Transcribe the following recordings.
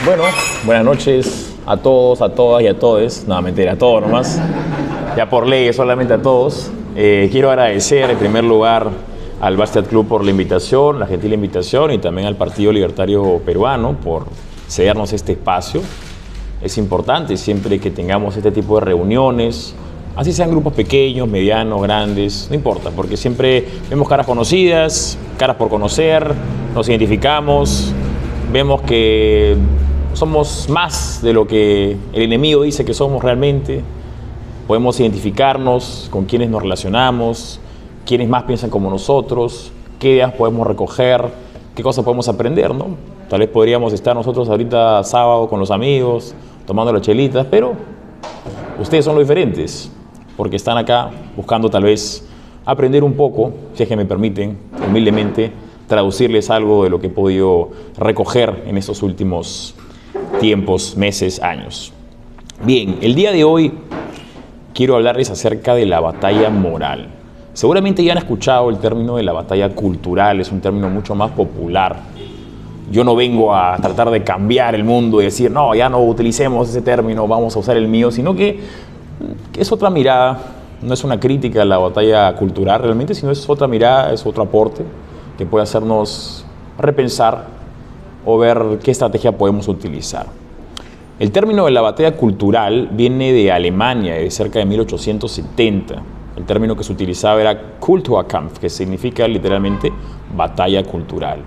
Bueno, buenas noches a todos, a todas y a todes. No, mentira, a todos nomás. Ya por ley, solamente a todos. Quiero agradecer en primer lugar al Bastet Club por la invitación, la gentil invitación, y también al Partido Libertario Peruano por cedernos este espacio. Es importante siempre que tengamos este tipo de reuniones, así sean grupos pequeños, medianos, grandes, no importa, porque siempre vemos caras conocidas, caras por conocer, nos identificamos, vemos que somos más de lo que el enemigo dice que somos realmente. Podemos identificarnos con quienes nos relacionamos, quienes más piensan como nosotros, qué ideas podemos recoger, qué cosas podemos aprender, ¿no? Tal vez podríamos estar nosotros ahorita sábado con los amigos, tomando las chelitas, pero ustedes son los diferentes, porque están acá buscando tal vez aprender un poco, si es que me permiten, humildemente, traducirles algo de lo que he podido recoger en estos últimos tiempos, meses, años. Bien, el día de hoy quiero hablarles acerca de la batalla moral. Seguramente ya han escuchado el término de la batalla cultural, es un término mucho más popular. Yo no vengo a tratar de cambiar el mundo y decir, no, ya no utilicemos ese término, vamos a usar el mío, sino que es otra mirada, no es una crítica a la batalla cultural realmente, sino es otra mirada, es otro aporte que puede hacernos repensar o ver qué estrategia podemos utilizar. El término de la batalla cultural viene de Alemania, de cerca de 1870. El término que se utilizaba era Kulturkampf, que significa literalmente batalla cultural.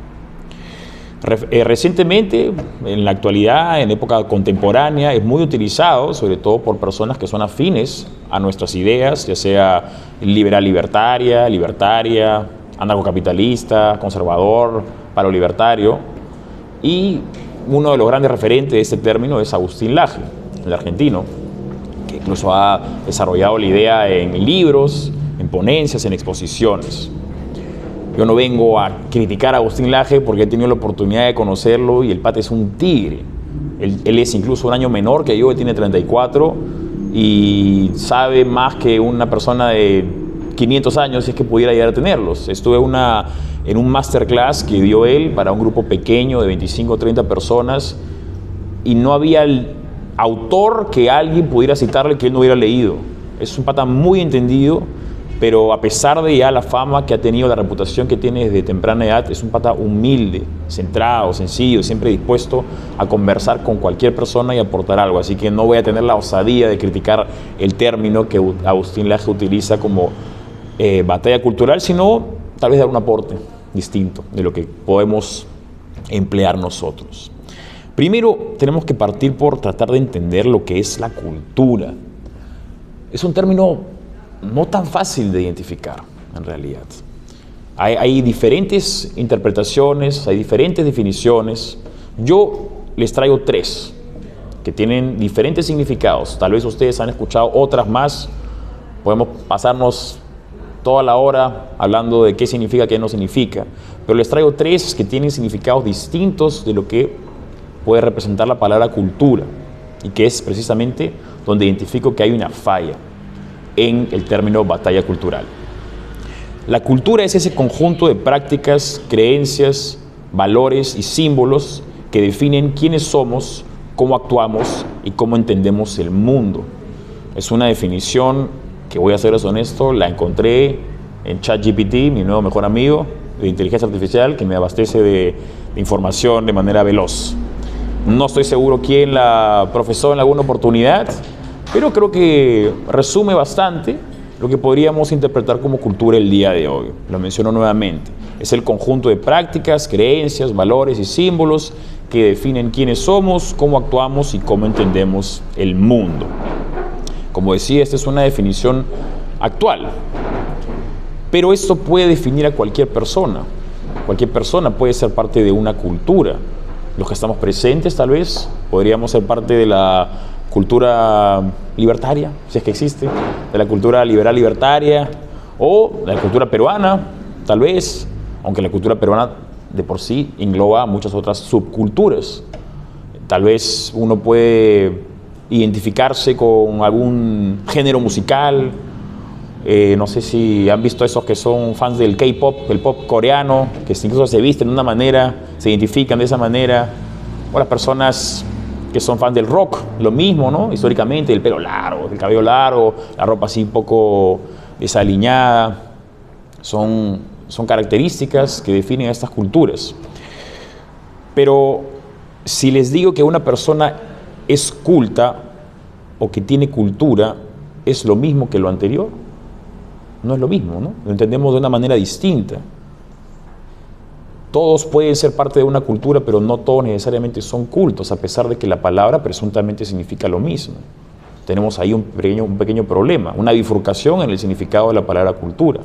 Recientemente, en la actualidad, en época contemporánea, es muy utilizado, sobre todo por personas que son afines a nuestras ideas, ya sea liberal-libertaria, libertaria, anarcocapitalista, conservador, paro-libertario. Y uno de los grandes referentes de este término es Agustín Laje, el argentino, que incluso ha desarrollado la idea en libros, en ponencias, en exposiciones. Yo no vengo a criticar a Agustín Laje porque he tenido la oportunidad de conocerlo y el pata es un tigre. Él es incluso un año menor que yo, él tiene 34 y sabe más que una persona de 500 años si es que pudiera llegar a tenerlos. Estuve en un masterclass que dio él para un grupo pequeño de 25 o 30 personas y no había el autor que alguien pudiera citarle que él no hubiera leído. Es un pata muy entendido, pero a pesar de ya la fama que ha tenido, la reputación que tiene desde temprana edad, es un pata humilde, centrado, sencillo, siempre dispuesto a conversar con cualquier persona y aportar algo. Así que no voy a tener la osadía de criticar el término que Agustín Laje utiliza como batalla cultural, sino tal vez dar un aporte distinto de lo que podemos emplear nosotros. Primero, tenemos que partir por tratar de entender lo que es la cultura. Es un término no tan fácil de identificar, en realidad. Hay diferentes interpretaciones, hay diferentes definiciones. Yo les traigo tres que tienen diferentes significados. Tal vez ustedes han escuchado otras más. Podemos pasarnos toda la hora hablando de qué significa, qué no significa, pero les traigo tres que tienen significados distintos de lo que puede representar la palabra cultura, y que es precisamente donde identifico que hay una falla en el término batalla cultural. La cultura es ese conjunto de prácticas, creencias, valores y símbolos que definen quiénes somos, cómo actuamos y cómo entendemos el mundo. Es una definición que, voy a serles honesto, la encontré en ChatGPT, mi nuevo mejor amigo de inteligencia artificial, que me abastece de información de manera veloz. No estoy seguro quién la profesó en alguna oportunidad, pero creo que resume bastante lo que podríamos interpretar como cultura el día de hoy. Lo menciono nuevamente. Es el conjunto de prácticas, creencias, valores y símbolos que definen quiénes somos, cómo actuamos y cómo entendemos el mundo. Como decía, esta es una definición actual, pero esto puede definir a cualquier persona. Cualquier persona puede ser parte de una cultura. Los que estamos presentes, tal vez, podríamos ser parte de la cultura libertaria, si es que existe, de la cultura liberal-libertaria, o de la cultura peruana, tal vez, aunque la cultura peruana de por sí engloba muchas otras subculturas. Tal vez uno puede identificarse con algún género musical. No sé si han visto esos que son fans del K-pop, el pop coreano, que incluso se visten de una manera, se identifican de esa manera, O las personas que son fans del rock, lo mismo, ¿no? Históricamente, el pelo largo, el cabello largo, la ropa así un poco desaliñada, son características que definen a estas culturas. Pero si les digo que una persona es culta o que tiene cultura, ¿es lo mismo que lo anterior? No es lo mismo, ¿no? Lo entendemos de una manera distinta. Todos pueden ser parte de una cultura, pero no todos necesariamente son cultos, a pesar de que la palabra presuntamente significa lo mismo. Tenemos ahí un pequeño problema, una bifurcación en el significado de la palabra cultura.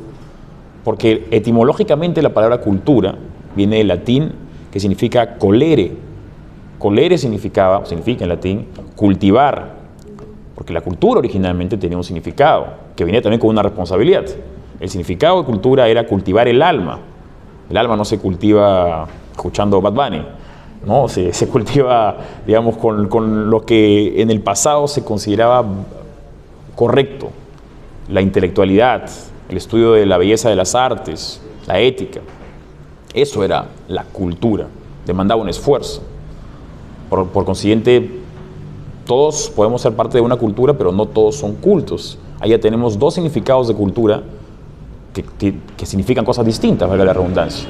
Porque etimológicamente la palabra cultura viene del latín, que significa colere. Colere significa en latín cultivar, porque la cultura originalmente tenía un significado, que venía también con una responsabilidad. El significado de cultura era cultivar el alma. El alma no se cultiva escuchando Bad Bunny, ¿no? Se cultiva, digamos, con lo que en el pasado se consideraba correcto, la intelectualidad, el estudio de la belleza de las artes, la ética. Eso era la cultura, demandaba un esfuerzo. Por consiguiente, todos podemos ser parte de una cultura, pero no todos son cultos. Ahí ya tenemos dos significados de cultura que significan cosas distintas, valga la redundancia,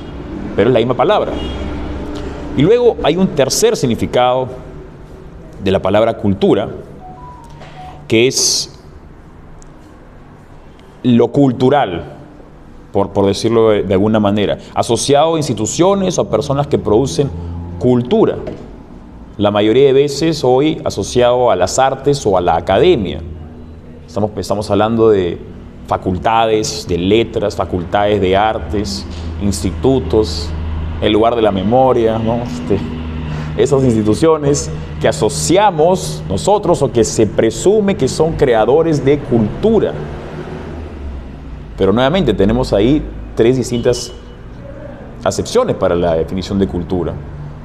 pero es la misma palabra. Y luego hay un tercer significado de la palabra cultura, que es lo cultural, por decirlo de alguna manera, asociado a instituciones o a personas que producen cultura. La mayoría de veces hoy asociado a las artes o a la academia. Estamos hablando de facultades de letras, facultades de artes, institutos, el lugar de la memoria, ¿no? Esas instituciones que asociamos nosotros o que se presume que son creadores de cultura. Pero nuevamente tenemos ahí tres distintas acepciones para la definición de cultura.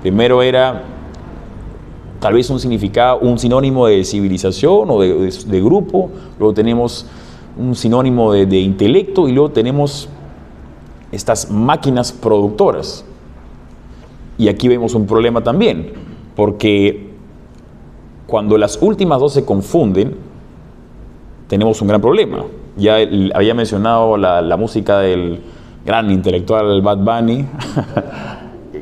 Primero era tal vez un significado, un sinónimo de civilización o de grupo. Luego tenemos un sinónimo de intelecto y luego tenemos estas máquinas productoras. Y aquí vemos un problema también, porque cuando las últimas dos se confunden, tenemos un gran problema. Ya había mencionado la música del gran intelectual Bad Bunny,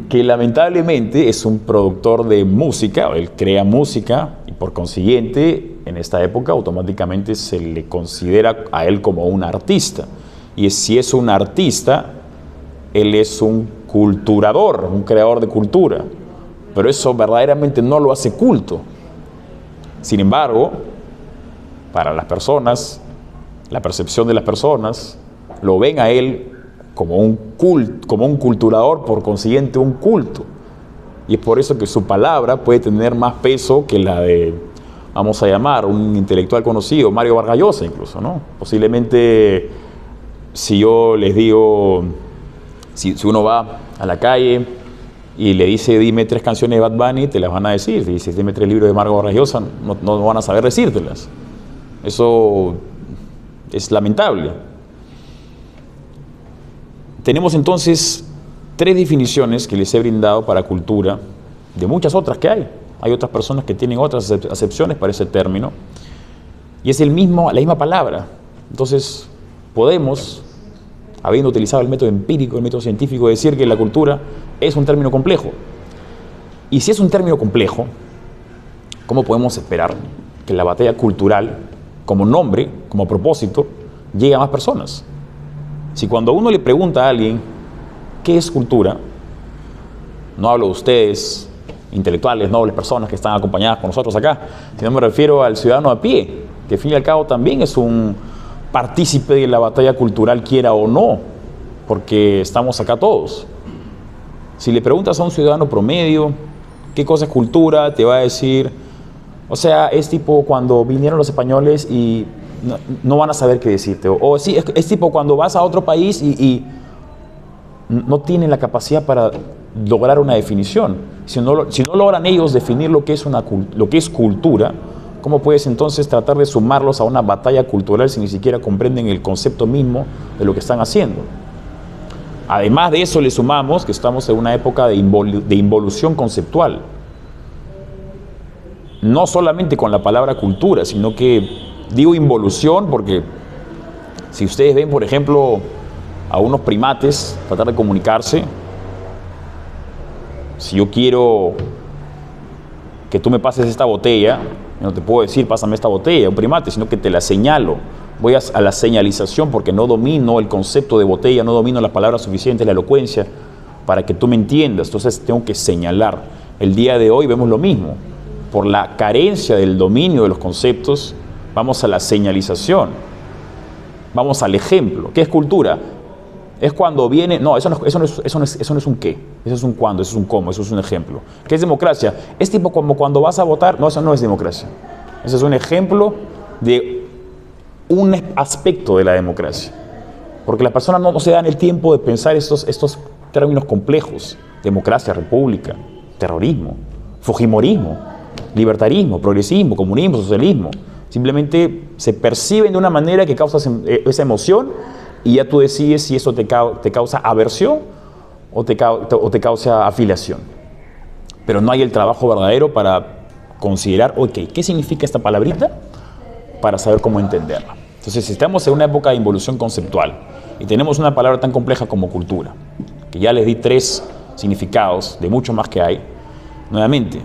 que lamentablemente es un productor de música, él crea música y por consiguiente en esta época automáticamente se le considera a él como un artista. Y si es un artista, él es un culturador, un creador de cultura, pero eso verdaderamente no lo hace culto. Sin embargo, para las personas, la percepción de las personas lo ven a él como un culturador, por consiguiente un culto. Y es por eso que su palabra puede tener más peso que la de, vamos a llamar, un intelectual conocido, Mario Vargas Llosa incluso, ¿no? Posiblemente, si yo les digo, si uno va a la calle y le dice, dime 3 canciones de Bad Bunny, te las van a decir. Si dices, dime 3 libros de Mario Vargas Llosa, no van a saber decírtelas. Eso es lamentable. Tenemos entonces 3 definiciones que les he brindado para cultura, de muchas otras que hay. Hay otras personas que tienen otras acepciones para ese término. Y es la misma palabra. Entonces, podemos, habiendo utilizado el método empírico, el método científico, decir que la cultura es un término complejo. Y si es un término complejo, ¿cómo podemos esperar que la batalla cultural, como nombre, como propósito, llegue a más personas? Si cuando uno le pregunta a alguien qué es cultura, no hablo de ustedes, intelectuales, nobles, personas que están acompañadas con nosotros acá, sino me refiero al ciudadano a pie, que al fin y al cabo también es un partícipe de la batalla cultural, quiera o no, porque estamos acá todos. Si le preguntas a un ciudadano promedio qué cosa es cultura, te va a decir, o sea, es tipo cuando vinieron los españoles y no van a saber qué decirte. O sí, es tipo cuando vas a otro país y no tienen la capacidad para lograr una definición. Si no logran ellos definir lo que es cultura, ¿cómo puedes entonces tratar de sumarlos a una batalla cultural si ni siquiera comprenden el concepto mismo de lo que están haciendo? Además de eso le sumamos que estamos en una época de involución conceptual. no solamente con la palabra cultura, sino que digo involución porque si ustedes ven, por ejemplo, a unos primates tratar de comunicarse, si yo quiero que tú me pases esta botella, yo no te puedo decir pásame esta botella, un primate, sino que te la señalo. Voy a la señalización porque no domino el concepto de botella, no domino las palabras suficientes, la elocuencia, para que tú me entiendas. Entonces tengo que señalar. El día de hoy vemos lo mismo. Por la carencia del dominio de los conceptos, vamos a la señalización. Vamos al ejemplo. ¿Qué es cultura? Es cuando viene... No, eso no es un qué. Eso es un cuándo, eso es un cómo, eso es un ejemplo. ¿Qué es democracia? Es tipo como cuando vas a votar. No, eso no es democracia. Ese es un ejemplo de un aspecto de la democracia. Porque las personas no se dan el tiempo de pensar estos términos complejos. Democracia, república, terrorismo, fujimorismo, libertarismo, progresismo, comunismo, socialismo. Simplemente se perciben de una manera que causa esa emoción y ya tú decides si eso te causa aversión o te causa afiliación. Pero no hay el trabajo verdadero para considerar, ok, ¿qué significa esta palabrita? Para saber cómo entenderla. Entonces, si estamos en una época de involución conceptual y tenemos una palabra tan compleja como cultura, que ya les di 3 significados de mucho más que hay, nuevamente,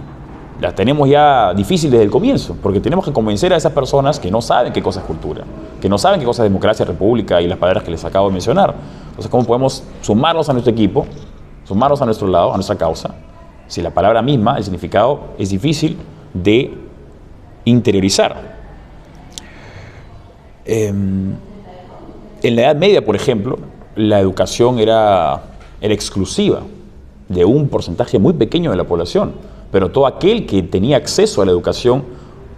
la tenemos ya difícil desde el comienzo, porque tenemos que convencer a esas personas que no saben qué cosa es cultura, que no saben qué cosa es democracia, república y las palabras que les acabo de mencionar. Entonces, ¿cómo podemos sumarlos a nuestro equipo, sumarlos a nuestro lado, a nuestra causa, si la palabra misma, el significado, es difícil de interiorizar? En la Edad Media, por ejemplo, la educación era exclusiva de un porcentaje muy pequeño de la población, pero todo aquel que tenía acceso a la educación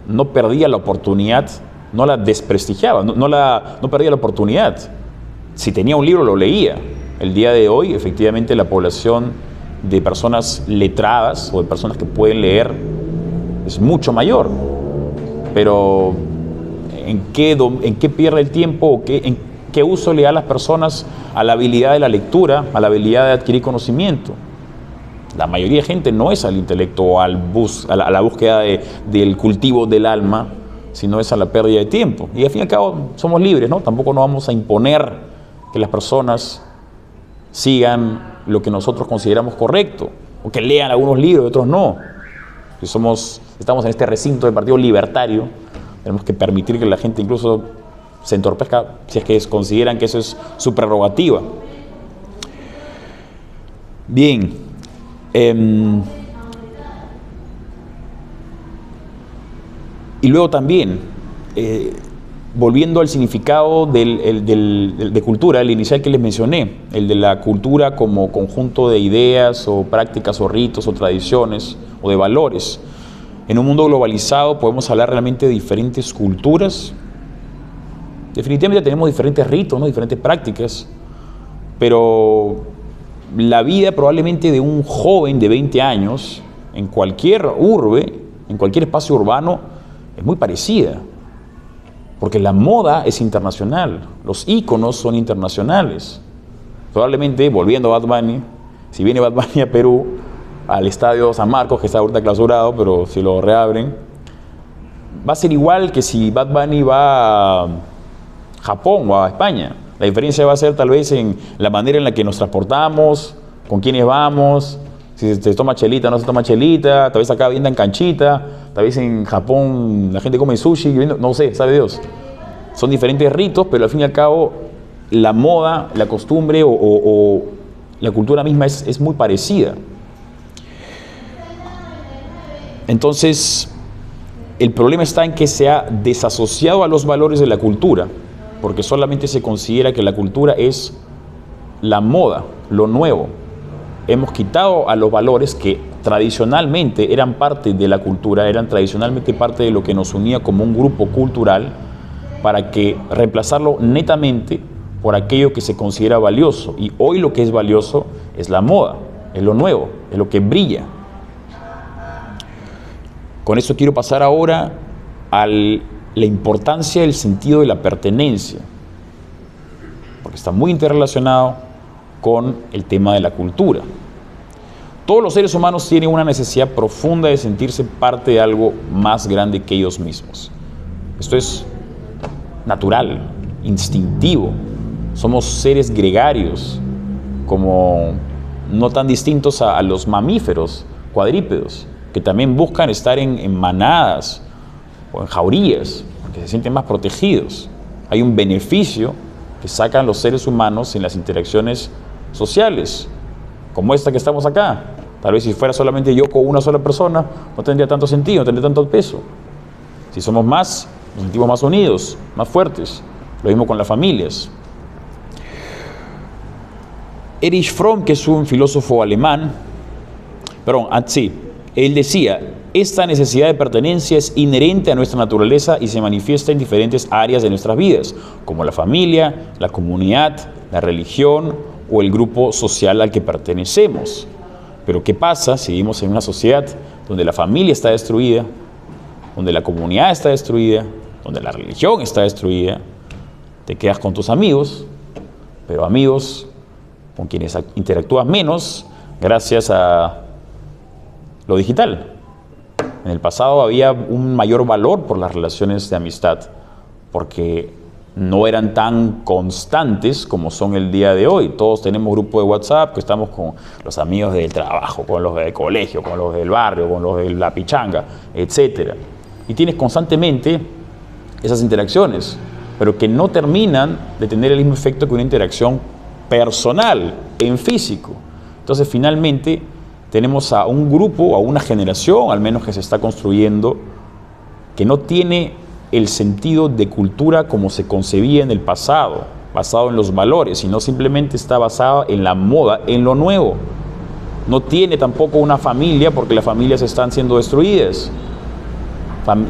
no perdía la oportunidad, no la desprestigiaba, no perdía la oportunidad. Si tenía un libro, lo leía. El día de hoy, efectivamente, la población de personas letradas o de personas que pueden leer es mucho mayor, pero ¿en qué pierde el tiempo o en qué uso le da a las personas a la habilidad de la lectura, a la habilidad de adquirir conocimiento? La mayoría de gente no es al intelecto o a la búsqueda del cultivo del alma, sino es a la pérdida de tiempo. Y al fin y al cabo somos libres, ¿no? Tampoco nos vamos a imponer que las personas sigan lo que nosotros consideramos correcto, o que lean algunos libros y otros no. Si estamos en este recinto del Partido Libertario, tenemos que permitir que la gente incluso se entorpezca si es que consideran que eso es su prerrogativa. Bien. Y luego también, volviendo al significado de cultura, el inicial que les mencioné, el de la cultura como conjunto de ideas o prácticas o ritos o tradiciones o de valores. En un mundo globalizado podemos hablar realmente de diferentes culturas. Definitivamente tenemos diferentes ritos, ¿no? Diferentes prácticas, pero la vida probablemente de un joven de 20 años en cualquier urbe, en cualquier espacio urbano, es muy parecida, porque la moda es internacional, los íconos son internacionales. Probablemente, volviendo a Bad Bunny, si viene Bad Bunny a Perú, al estadio San Marcos, que está ahorita clausurado, pero si lo reabren, va a ser igual que si Bad Bunny va a Japón o a España. La diferencia va a ser tal vez en la manera en la que nos transportamos, con quiénes vamos, si se toma chelita o no se toma chelita, tal vez acá vendan canchita, tal vez en Japón la gente come sushi, no sé, sabe Dios. Son diferentes ritos, pero al fin y al cabo la moda, la costumbre o la cultura misma es muy parecida. Entonces, el problema está en que se ha desasociado a los valores de la cultura, porque solamente se considera que la cultura es la moda, lo nuevo. Hemos quitado a los valores que tradicionalmente eran parte de la cultura, eran tradicionalmente parte de lo que nos unía como un grupo cultural, para que reemplazarlo netamente por aquello que se considera valioso. Y hoy lo que es valioso es la moda, es lo nuevo, es lo que brilla. Con eso quiero pasar ahora a la importancia del sentido de la pertenencia, porque está muy interrelacionado con el tema de la cultura. Todos los seres humanos tienen una necesidad profunda de sentirse parte de algo más grande que ellos mismos. Esto es natural, instintivo. Somos seres gregarios, como no tan distintos a los mamíferos cuadrúpedos, que también buscan estar en manadas o en jaurías, porque se sienten más protegidos. Hay un beneficio que sacan los seres humanos en las interacciones sociales, como esta que estamos acá. Tal vez si fuera solamente yo con una sola persona, no tendría tanto sentido, no tendría tanto peso. Si somos más, nos sentimos más unidos, más fuertes. Lo mismo con las familias. Erich Fromm, que es un filósofo alemán, él decía: esta necesidad de pertenencia es inherente a nuestra naturaleza y se manifiesta en diferentes áreas de nuestras vidas, como la familia, la comunidad, la religión o el grupo social al que pertenecemos. Pero ¿qué pasa si vivimos en una sociedad donde la familia está destruida, donde la comunidad está destruida, donde la religión está destruida? Te quedas con tus amigos, pero amigos con quienes interactúas menos gracias a lo digital. En el pasado había un mayor valor por las relaciones de amistad, porque no eran tan constantes como son el día de hoy. Todos tenemos grupo de WhatsApp, que estamos con los amigos del trabajo, con los del colegio, con los del barrio, con los de la pichanga, etc. Y tienes constantemente esas interacciones, pero que no terminan de tener el mismo efecto que una interacción personal, en físico. Entonces, finalmente, tenemos a un grupo, a una generación, al menos que se está construyendo, que no tiene el sentido de cultura como se concebía en el pasado, basado en los valores, sino simplemente está basado en la moda, en lo nuevo. No tiene tampoco una familia, porque las familias están siendo destruidas.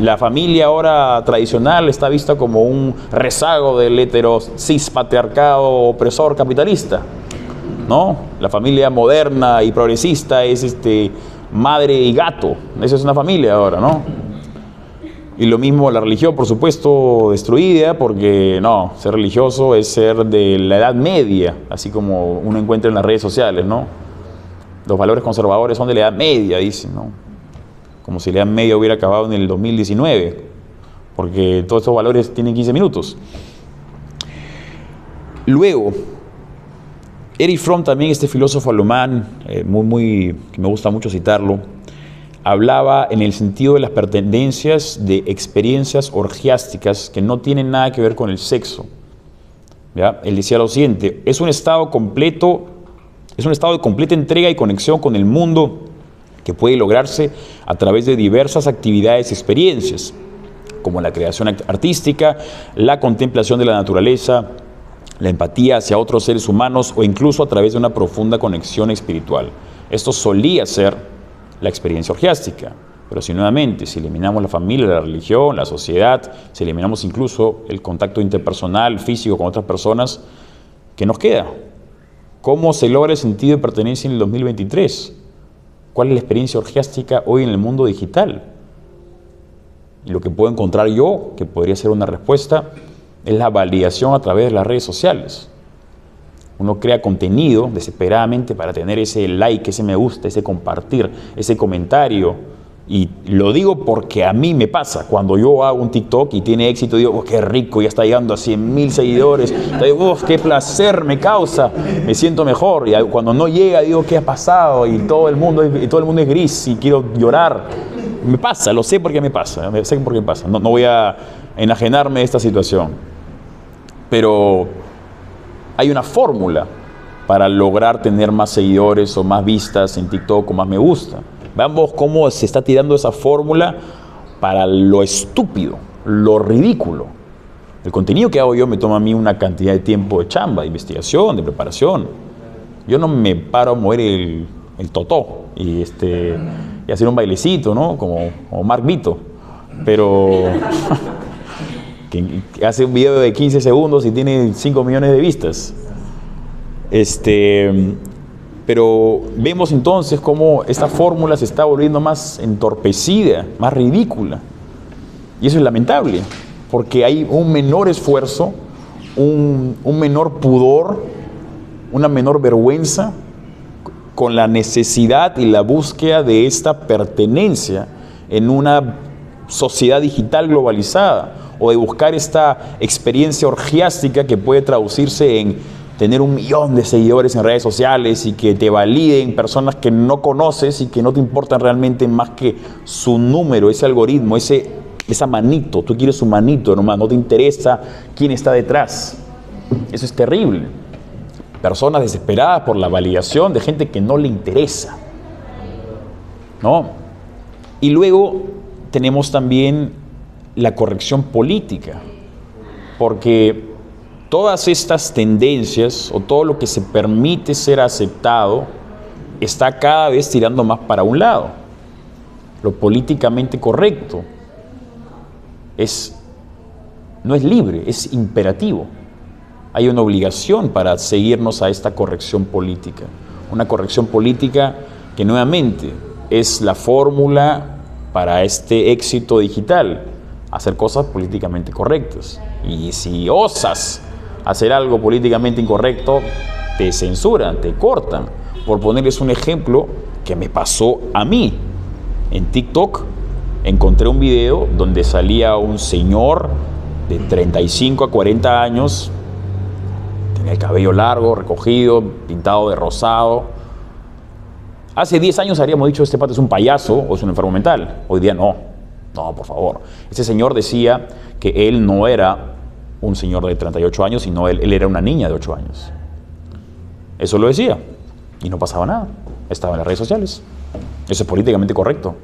La familia ahora tradicional está vista como un rezago del cis patriarcado opresor capitalista, ¿no? La familia moderna y progresista es madre y gato. Esa es una familia ahora, ¿no? Y lo mismo la religión, por supuesto, destruida, porque no, ser religioso es ser de la Edad Media, así como uno encuentra en las redes sociales, ¿no? Los valores conservadores son de la Edad Media, dicen, ¿no? Como si la Edad Media hubiera acabado en el 2019, porque todos estos valores tienen 15 minutos. Luego, Erich Fromm, también este filósofo alemán, que me gusta mucho citarlo, hablaba en el sentido de las pertenencias de experiencias orgiásticas que no tienen nada que ver con el sexo. ¿Ya? Él decía lo siguiente: es un estado de completa entrega y conexión con el mundo que puede lograrse a través de diversas actividades y experiencias, como la creación artística, la contemplación de la naturaleza, la empatía hacia otros seres humanos o incluso a través de una profunda conexión espiritual. Esto solía ser la experiencia orgiástica, pero si eliminamos la familia, la religión, la sociedad, si eliminamos incluso el contacto interpersonal, físico con otras personas, ¿qué nos queda? ¿Cómo se logra el sentido de pertenencia en el 2023? ¿Cuál es la experiencia orgiástica hoy en el mundo digital? Y lo que puedo encontrar yo, que podría ser una respuesta, es la validación a través de las redes sociales. Uno crea contenido desesperadamente para tener ese like, ese me gusta, ese compartir, ese comentario. Y lo digo porque a mí me pasa. Cuando yo hago un TikTok y tiene éxito, digo: oh, qué rico, ya está llegando a 100,000 seguidores. Digo: oh, qué placer me causa, me siento mejor. Y cuando no llega, digo: ¿qué ha pasado? Y todo el mundo es gris y quiero llorar. Me pasa, lo sé porque me pasa. Sé por qué me pasa. No voy a enajenarme de esta situación. Pero hay una fórmula para lograr tener más seguidores o más vistas en TikTok o más me gusta. Veamos cómo se está tirando esa fórmula para lo estúpido, lo ridículo. El contenido que hago yo me toma a mí una cantidad de tiempo de chamba, de investigación, de preparación. Yo no me paro a mover el totó y hacer un bailecito, ¿no? Como Mark Vito. Pero que hace un video de 15 segundos y tiene 5 millones de vistas. Pero vemos entonces cómo esta fórmula se está volviendo más entorpecida, más ridícula. Y eso es lamentable, porque hay un menor esfuerzo, un menor pudor, una menor vergüenza con la necesidad y la búsqueda de esta pertenencia en una sociedad digital globalizada, o de buscar esta experiencia orgiástica que puede traducirse en tener 1 millón de seguidores en redes sociales y que te validen personas que no conoces y que no te importan realmente más que su número, ese algoritmo, esa manito. Tú quieres su manito nomás, no te interesa quién está detrás. Eso es terrible. Personas desesperadas por la validación de gente que no le interesa, ¿no? Y luego tenemos también la corrección política, porque todas estas tendencias o todo lo que se permite ser aceptado está cada vez tirando más para un lado. Lo políticamente correcto no es libre, es imperativo. Hay una obligación para seguirnos a esta corrección política. Una corrección política que nuevamente es la fórmula para este éxito digital: hacer cosas políticamente correctas. Y si osas hacer algo políticamente incorrecto, te censuran, te cortan. Por ponerles un ejemplo que me pasó a mí. En TikTok encontré un video donde salía un señor de 35 a 40 años, tenía el cabello largo, recogido, pintado de rosado. Hace 10 años habríamos dicho: este pato es un payaso o es un enfermo mental. Hoy día no, por favor. Ese señor decía que él no era un señor de 38 años, sino él era una niña de 8 años. Eso lo decía y no pasaba nada. Estaba en las redes sociales. Eso es políticamente correcto.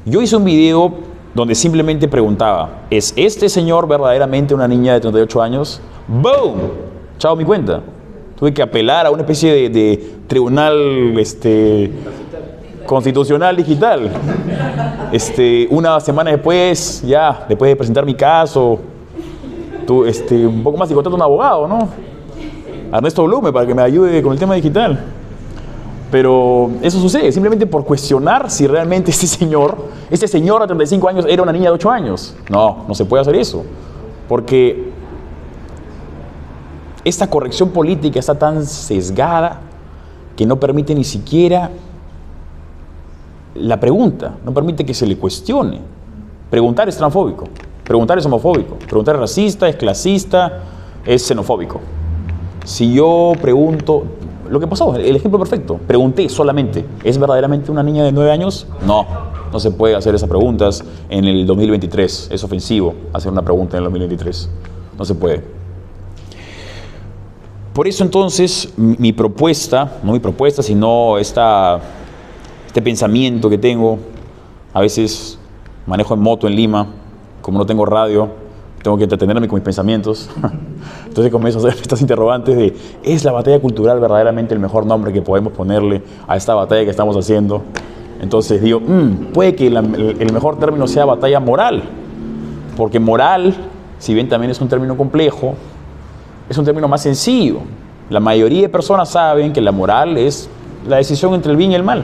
Yo hice un video donde simplemente preguntaba: ¿es este señor verdaderamente una niña de 38 años? ¡Boom! Chao mi cuenta. Tuve que apelar a una especie de tribunal constitucional digital. Una semana después, después de presentar mi caso, un poco más y contrato a un abogado, ¿no? Ernesto Blume, para que me ayude con el tema digital. Pero eso sucede simplemente por cuestionar si realmente este señor de 35 años era una niña de 8 años. No se puede hacer eso. Porque esta corrección política está tan sesgada que no permite ni siquiera la pregunta, no permite que se le cuestione. Preguntar es transfóbico, preguntar es homofóbico, preguntar es racista, es clasista, es xenofóbico. Si yo pregunto, lo que pasó, el ejemplo perfecto, pregunté solamente: ¿es verdaderamente una niña de 9 años? No se puede hacer esas preguntas en el 2023, es ofensivo hacer una pregunta en el 2023, no se puede. Por eso entonces mi propuesta, no mi propuesta, sino este pensamiento que tengo, a veces manejo en moto en Lima, como no tengo radio, tengo que entretenerme con mis pensamientos. Entonces comienzo a hacer estas interrogantes de: ¿es la batalla cultural verdaderamente el mejor nombre que podemos ponerle a esta batalla que estamos haciendo? Entonces digo, puede que el mejor término sea batalla moral, porque moral, si bien también es un término complejo, es un término más sencillo. La mayoría de personas saben que la moral es la decisión entre el bien y el mal.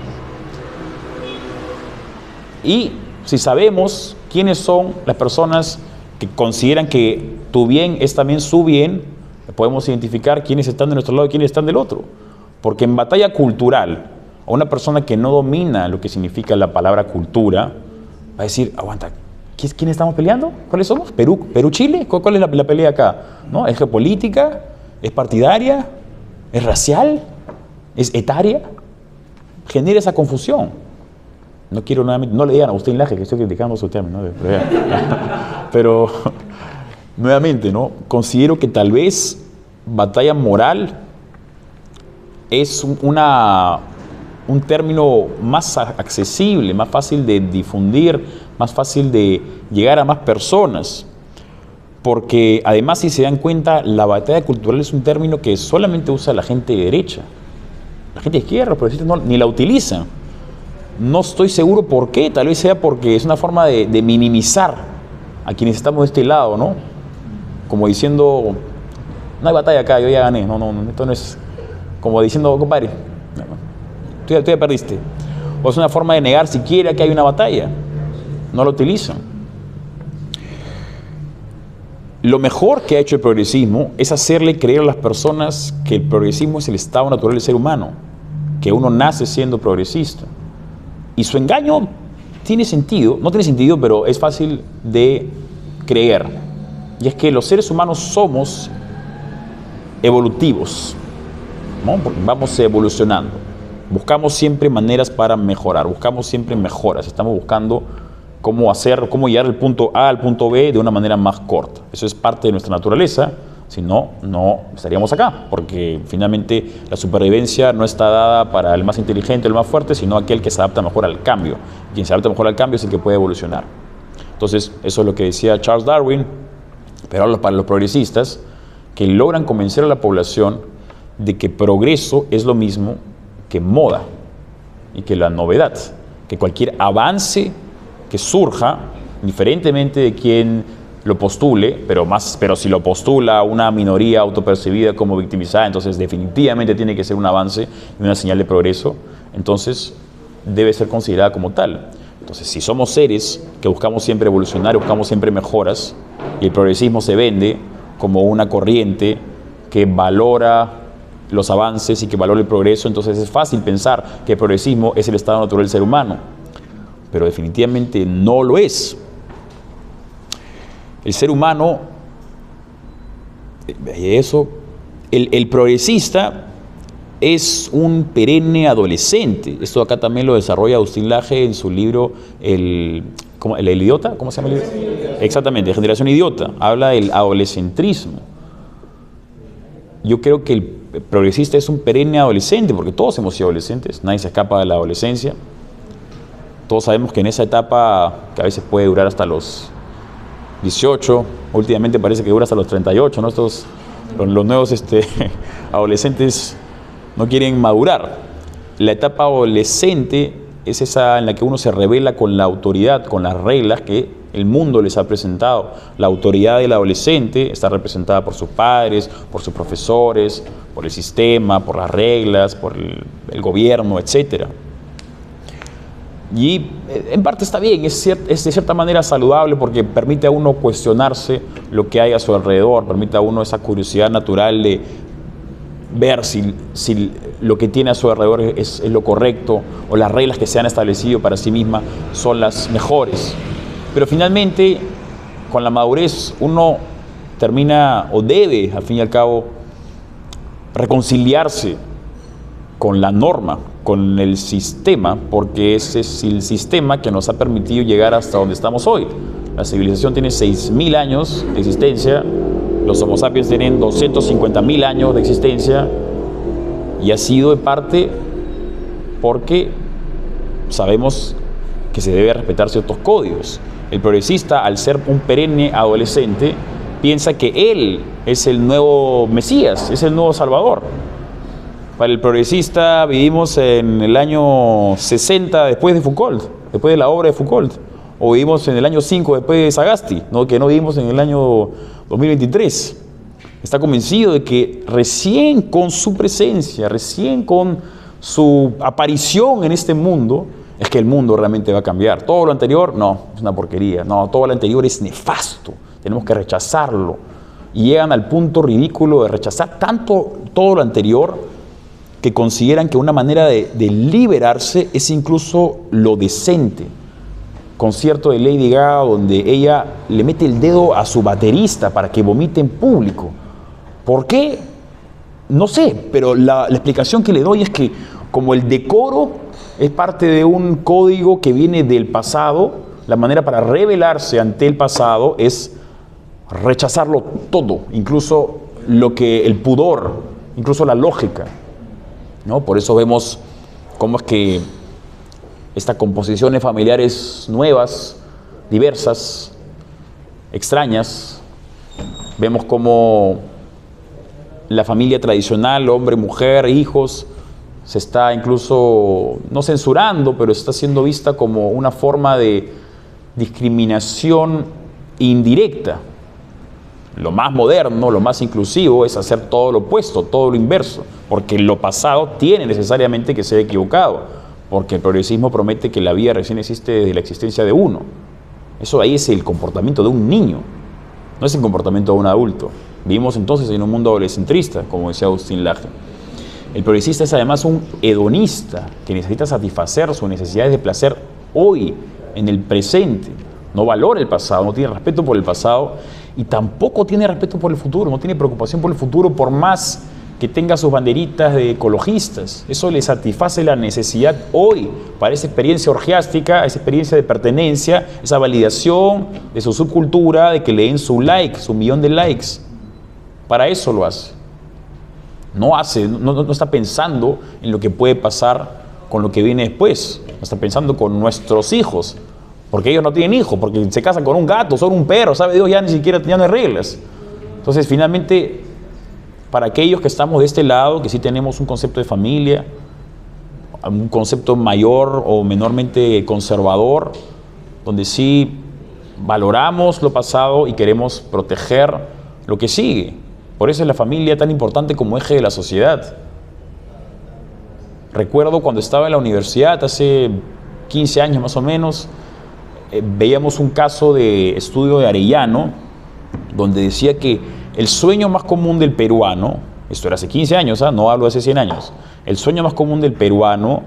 Y si sabemos quiénes son las personas que consideran que tu bien es también su bien, podemos identificar quiénes están de nuestro lado y quiénes están del otro. Porque en batalla cultural, a una persona que no domina lo que significa la palabra cultura, va a decir: aguanta, ¿quién estamos peleando? ¿Cuáles somos? ¿Perú-Chile? ¿Cuál es la pelea acá? ¿No? ¿Es geopolítica? ¿Es partidaria? ¿Es racial? ¿Es etaria? Genera esa confusión. No quiero nuevamente, no le digan a Agustín Laje que estoy criticando su término, ¿no? Pero nuevamente, ¿no? Considero que tal vez batalla moral es un término más accesible, más fácil de difundir, más fácil de llegar a más personas. Porque además, si se dan cuenta, la batalla cultural es un término que solamente usa la gente de derecha. La gente de izquierda, por decirlo, ni la utiliza. No estoy seguro por qué, tal vez sea porque es una forma de minimizar a quienes estamos de este lado, ¿no? Como diciendo: no hay batalla acá, yo ya gané. No, esto no es. Como diciendo: compadre, tú ya perdiste. O es una forma de negar siquiera que hay una batalla. No lo utilizan. Lo mejor que ha hecho el progresismo es hacerle creer a las personas que el progresismo es el estado natural del ser humano. que uno nace siendo progresista. Y su engaño tiene sentido, no tiene sentido, pero es fácil de creer. Y es que los seres humanos somos evolutivos, ¿no? Porque vamos evolucionando. Buscamos siempre maneras para mejorar, buscamos siempre mejoras. Estamos buscando cómo llegar del punto A al punto B de una manera más corta. Eso es parte de nuestra naturaleza. Si no, no estaríamos acá, porque finalmente la supervivencia no está dada para el más inteligente, el más fuerte, sino aquel que se adapta mejor al cambio. Quien se adapta mejor al cambio es el que puede evolucionar. Entonces, eso es lo que decía Charles Darwin, pero ahora para los progresistas, que logran convencer a la población de que progreso es lo mismo que moda y que la novedad, que cualquier avance que surja, indiferentemente de quién lo postule, pero si lo postula una minoría autopercibida como victimizada, entonces definitivamente tiene que ser un avance y una señal de progreso, entonces debe ser considerada como tal. Entonces, si somos seres que buscamos siempre evolucionar, buscamos siempre mejoras, y el progresismo se vende como una corriente que valora los avances y que valora el progreso, entonces es fácil pensar que el progresismo es el estado natural del ser humano, pero definitivamente no lo es. El ser humano, el progresista es un perenne adolescente. Esto acá también lo desarrolla Agustín Laje en su libro ¿El idiota? ¿Cómo se llama el libro? Exactamente, Generación Idiota. Habla del adolescentrismo. Yo creo que el progresista es un perenne adolescente, porque todos hemos sido adolescentes, nadie se escapa de la adolescencia. Todos sabemos que en esa etapa, que a veces puede durar hasta los 18, últimamente parece que dura hasta los 38, ¿no? Los nuevos adolescentes no quieren madurar. La etapa adolescente es esa en la que uno se revela con la autoridad, con las reglas que el mundo les ha presentado. La autoridad del adolescente está representada por sus padres, por sus profesores, por el sistema, por las reglas, por el gobierno, etcétera. Y en parte está bien, es de cierta manera saludable porque permite a uno cuestionarse lo que hay a su alrededor, permite a uno esa curiosidad natural de ver si lo que tiene a su alrededor es lo correcto o las reglas que se han establecido para sí misma son las mejores. Pero finalmente, con la madurez, uno termina o debe, al fin y al cabo, reconciliarse con la norma, con el sistema, porque ese es el sistema que nos ha permitido llegar hasta donde estamos hoy. La civilización tiene 6.000 años de existencia, los Homo sapiens tienen 250.000 años de existencia, y ha sido en parte porque sabemos que se debe respetar ciertos códigos. El progresista, al ser un perenne adolescente, piensa que él es el nuevo Mesías, es el nuevo Salvador. Para el progresista vivimos en el año 60 después de Foucault, después de la obra de Foucault, o vivimos en el año 5 después de Sagasti, que no vivimos en el año 2023. Está convencido de que recién con su presencia, recién con su aparición en este mundo, es que el mundo realmente va a cambiar. Todo lo anterior, no, es una porquería. No, todo lo anterior es nefasto. Tenemos que rechazarlo. Y llegan al punto ridículo de rechazar tanto todo lo anterior que consideran que una manera de liberarse es incluso lo decente. Concierto de Lady Gaga donde ella le mete el dedo a su baterista para que vomite en público. ¿Por qué? No sé, pero la explicación que le doy es que como el decoro es parte de un código que viene del pasado, la manera para rebelarse ante el pasado es rechazarlo todo, incluso el pudor, incluso la lógica, ¿no? Por eso vemos cómo es que estas composiciones familiares nuevas, diversas, extrañas, vemos cómo la familia tradicional, hombre, mujer, hijos, se está incluso, no censurando, pero está siendo vista como una forma de discriminación indirecta. Lo más moderno, lo más inclusivo es hacer todo lo opuesto, todo lo inverso, porque lo pasado tiene necesariamente que ser equivocado, porque el progresismo promete que la vida recién existe desde la existencia de uno. Eso ahí es el comportamiento de un niño, no es el comportamiento de un adulto. Vivimos entonces en un mundo adolescentrista, como decía Agustín Laje. El progresista es además un hedonista que necesita satisfacer sus necesidades de placer hoy, en el presente. No valora el pasado, no tiene respeto por el pasado y tampoco tiene respeto por el futuro, no tiene preocupación por el futuro por más que tenga sus banderitas de ecologistas. Eso le satisface la necesidad hoy para esa experiencia orgiástica, esa experiencia de pertenencia, esa validación de su subcultura, de que le den su like, su millón de likes. Para eso lo hace. No está pensando en lo que puede pasar con lo que viene después. No está pensando con nuestros hijos, porque ellos no tienen hijos, porque se casan con un gato, son un perro, sabe Dios, ya ni siquiera ya no hay reglas. Entonces, finalmente, para aquellos que estamos de este lado, que sí tenemos un concepto de familia, un concepto mayor o menormente conservador, donde sí valoramos lo pasado y queremos proteger lo que sigue. Por eso es la familia tan importante como eje de la sociedad. Recuerdo cuando estaba en la universidad, hace 15 años más o menos, veíamos un caso de estudio de Arellano, donde decía que el sueño más común del peruano, esto era hace 15 años, no hablo de hace 100 años, el sueño más común del peruano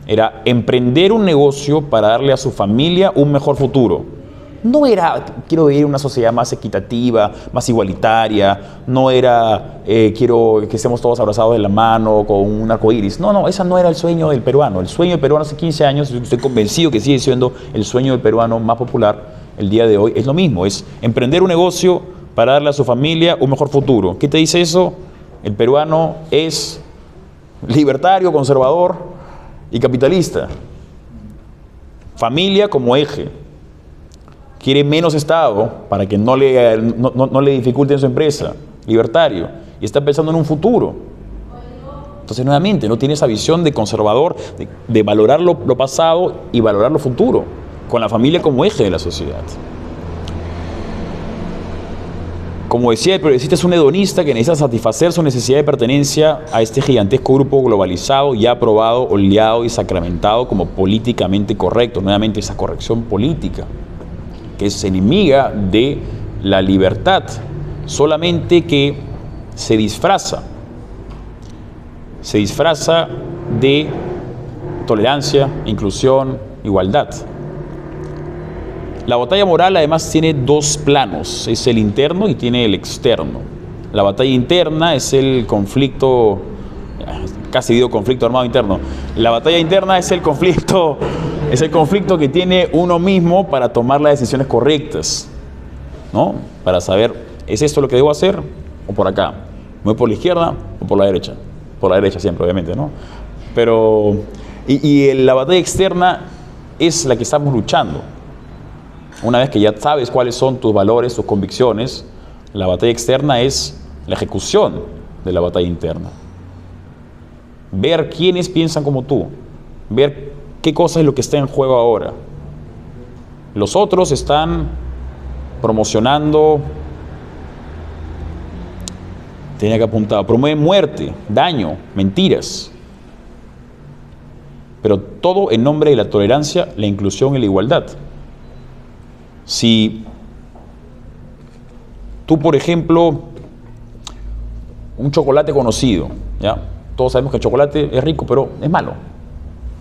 era emprender un negocio para darle a su familia un mejor futuro. No era, quiero vivir una sociedad más equitativa, más igualitaria, no era, quiero que estemos todos abrazados de la mano con un arco iris. No, ese no era el sueño del peruano. El sueño del peruano hace 15 años, estoy convencido que sigue siendo el sueño del peruano más popular el día de hoy. Es lo mismo, es emprender un negocio para darle a su familia un mejor futuro. ¿Qué te dice eso? El peruano es libertario, conservador y capitalista. Familia como eje. Quiere menos Estado para que no le dificulten su empresa. Libertario. Y está pensando en un futuro. Entonces, nuevamente, no tiene esa visión de conservador, de valorar lo pasado y valorar lo futuro, con la familia como eje de la sociedad. Como decía, el progresista es un hedonista que necesita satisfacer su necesidad de pertenencia a este gigantesco grupo globalizado, ya aprobado, oleado y sacramentado como políticamente correcto. Nuevamente, esa corrección política, que es enemiga de la libertad, solamente que se disfraza de tolerancia, inclusión, igualdad. La batalla moral además tiene dos planos, es el interno y tiene el externo. La batalla interna es el conflicto, casi digo conflicto armado interno. La batalla interna es el conflicto que tiene uno mismo para tomar las decisiones correctas, ¿no? Para saber, ¿es esto lo que debo hacer o por acá? ¿Me voy por la izquierda o por la derecha? Por la derecha siempre, obviamente, ¿no? Pero, la batalla externa es la que estamos luchando. Una vez que ya sabes cuáles son tus valores, tus convicciones, la batalla externa es la ejecución de la batalla interna. Ver quiénes piensan como tú, ver qué cosa es lo que está en juego ahora. Los otros están promocionando, tenía que apuntar, promueven muerte, daño, mentiras. Pero todo en nombre de la tolerancia, la inclusión y la igualdad. Si tú, por ejemplo, un chocolate conocido, ¿ya? Todos sabemos que el chocolate es rico, pero es malo.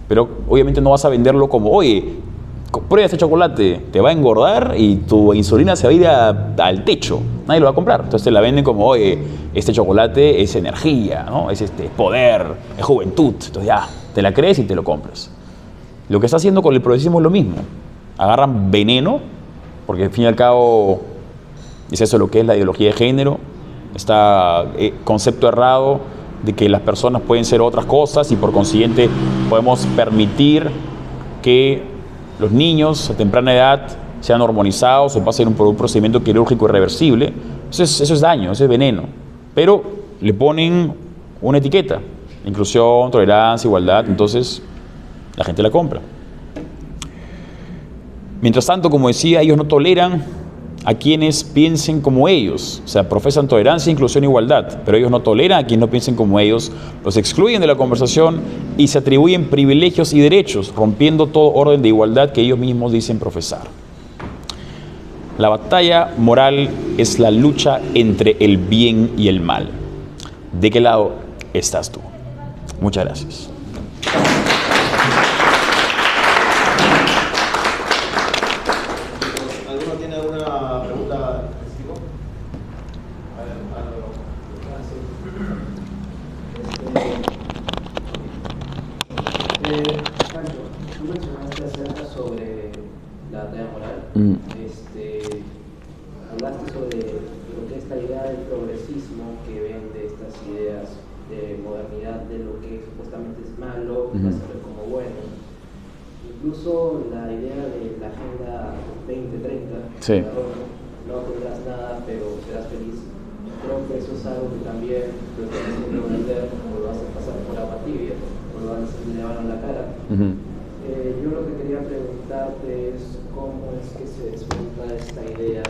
Pero obviamente no vas a venderlo como, oye, prueba este chocolate, te va a engordar y tu insulina se va a ir al techo. Nadie lo va a comprar. Entonces te la venden como, oye, este chocolate es energía, ¿no? Es poder, es juventud. Entonces ya, te la crees y te lo compras. Lo que está haciendo con el progresismo es lo mismo. Agarran veneno, porque al fin y al cabo es eso lo que es la ideología de género, este concepto errado de que las personas pueden ser otras cosas y por consiguiente podemos permitir que los niños a temprana edad sean hormonizados o pasen por un procedimiento quirúrgico irreversible. Eso es daño, eso es veneno. Pero le ponen una etiqueta, inclusión, tolerancia, igualdad, entonces la gente la compra. Mientras tanto, como decía, ellos no toleran a quienes piensen como ellos, o sea, profesan tolerancia, inclusión e igualdad, pero ellos no toleran a quienes no piensen como ellos, los excluyen de la conversación y se atribuyen privilegios y derechos, rompiendo todo orden de igualdad que ellos mismos dicen profesar. La batalla moral es la lucha entre el bien y el mal. ¿De qué lado estás tú? Muchas gracias. ¿Alguno tiene alguna pregunta específica? Pancho, tú mencionaste acerca sobre la batalla moral. Hablaste sobre lo que es la idea del progresismo que ven de estas ideas de modernidad, de lo que supuestamente es malo, que se ve como bueno. Incluso la idea de la Agenda 2030, Sí. no tendrás nada, pero serás feliz. Creo que eso es algo que también lo estás haciendo vender, o lo vas a pasar por agua tibia, o lo vas a llevar a la cara. Yo lo que quería preguntarte es cómo es que se desmonta esta idea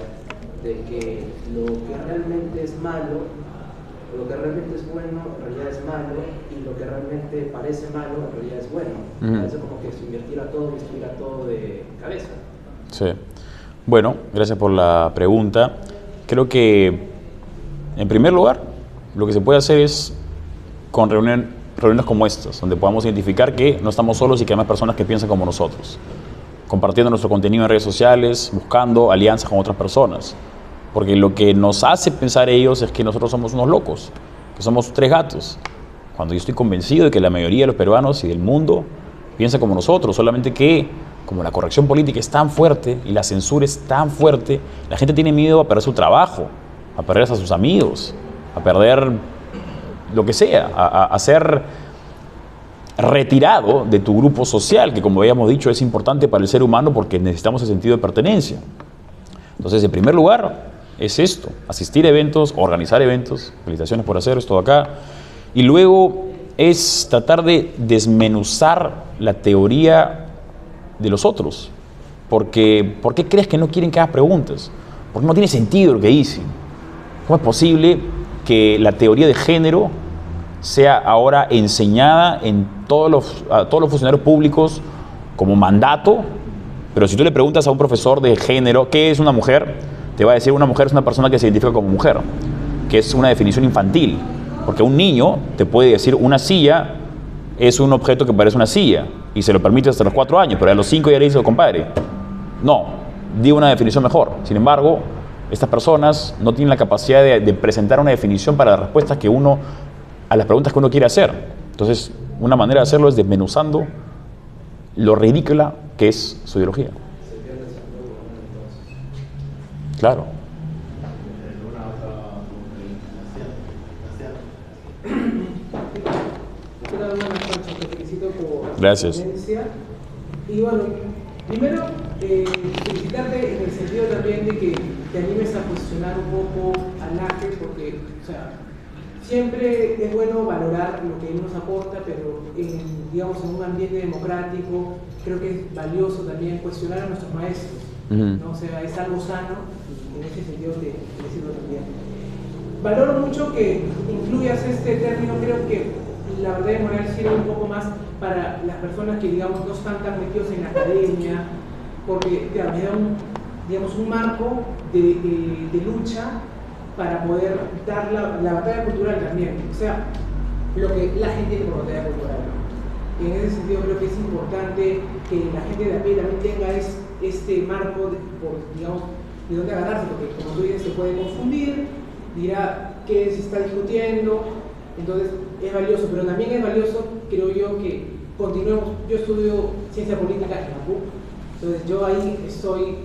de que lo que realmente es malo, lo que realmente es bueno, en realidad es malo, y lo que realmente parece malo, en realidad es bueno. Parece como que se invirtiera todo y estuviera todo de cabeza. Sí. Bueno, gracias por la pregunta. Creo que, en primer lugar, lo que se puede hacer es con reuniones como estas, donde podamos identificar que no estamos solos y que hay más personas que piensan como nosotros, compartiendo nuestro contenido en redes sociales, buscando alianzas con otras personas, porque lo que nos hace pensar ellos es que nosotros somos unos locos, que somos tres gatos, cuando yo estoy convencido de que la mayoría de los peruanos y del mundo piensa como nosotros, solamente que como la corrección política es tan fuerte y la censura es tan fuerte, la gente tiene miedo a perder su trabajo, a perder a sus amigos, a perder lo que sea, a ser retirado de tu grupo social, que como habíamos dicho es importante para el ser humano porque necesitamos el sentido de pertenencia. Entonces, en primer lugar, es esto, asistir a eventos, organizar eventos, felicitaciones por hacer esto acá, y luego es tratar de desmenuzar la teoría de los otros. Porque, ¿por qué crees que no quieren que hagas preguntas? Porque no tiene sentido lo que dicen. ¿Cómo es posible que la teoría de género sea ahora enseñada a todos los funcionarios públicos como mandato? Pero si tú le preguntas a un profesor de género, ¿qué es una mujer? Te va a decir, una mujer es una persona que se identifica como mujer, que es una definición infantil. Porque un niño te puede decir, una silla es un objeto que parece una silla, y se lo permite hasta los 4 años, pero a los 5 ya le dice, compadre, no, di una definición mejor. Sin embargo, estas personas no tienen la capacidad de presentar una definición para las respuestas a las preguntas que uno quiere hacer. Entonces, una manera de hacerlo es desmenuzando lo ridícula que es su ideología. Claro. Te felicito por Gracias. la ponencia. Y bueno, primero, felicitarte en el sentido también de que te animes a posicionar un poco al NAGE, porque, o sea, siempre es bueno valorar lo que él nos aporta, pero digamos, en un ambiente democrático, creo que es valioso también cuestionar a nuestros maestros, ¿no? O sea, es algo sano, y en ese sentido te felicito también. Valoro mucho que incluyas este término. Creo que la batalla moral sirve un poco más para las personas que, digamos, no están tan metidos en la academia, porque claro, me da un marco de lucha para poder dar la batalla cultural también, o sea, lo que la gente tiene por batalla cultural. Y en ese sentido creo que es importante que la gente de a pie también tenga este marco digamos, de dónde agarrarse, porque como tú dices, se puede confundir, dirá qué se está discutiendo, entonces es valioso, pero también es valioso, creo yo, que continuemos. Yo estudio ciencia política en la PUC, entonces yo ahí estoy,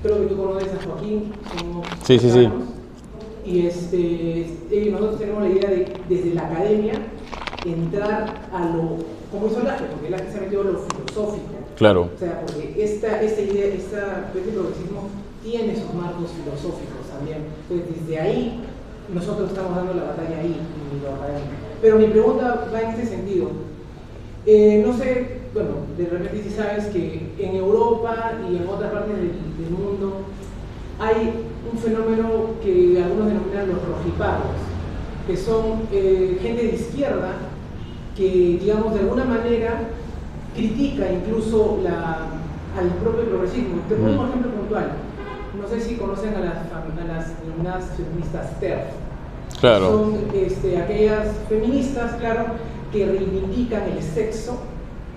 creo que tú conoces a Joaquín, somos Sí. y nosotros tenemos la idea de, desde la academia, entrar a lo, como hizo Laje, porque Laje se ha metido a lo filosófico. Claro. O sea, porque esta idea, este progresismo tiene sus marcos filosóficos también. Entonces, desde ahí, nosotros estamos dando la batalla ahí, en la academia. Pero mi pregunta va en este sentido. No sé, bueno, de repente si sabes que en Europa y en otras partes del mundo hay un fenómeno que algunos denominan los rojipagos, que son gente de izquierda que, digamos, de alguna manera critica incluso al propio progresismo. Te pongo un ejemplo puntual. No sé si conocen a las denominadas feministas TERF. Claro. Son aquellas feministas, claro, que reivindican el sexo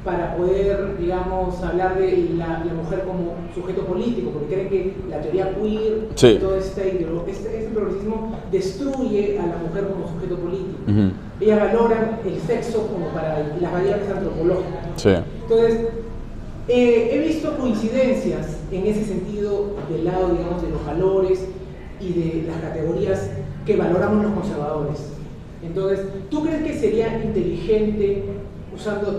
para poder, digamos, hablar de la mujer como sujeto político, porque creen que la teoría queer, sí, todo este progresismo destruye a la mujer como sujeto político. Uh-huh. Ellas valoran el sexo como para las variables antropológicas. Sí. Entonces, he visto coincidencias en ese sentido del lado, digamos, de los valores y de las categorías que valoramos los conservadores. Entonces, ¿tú crees que sería inteligente,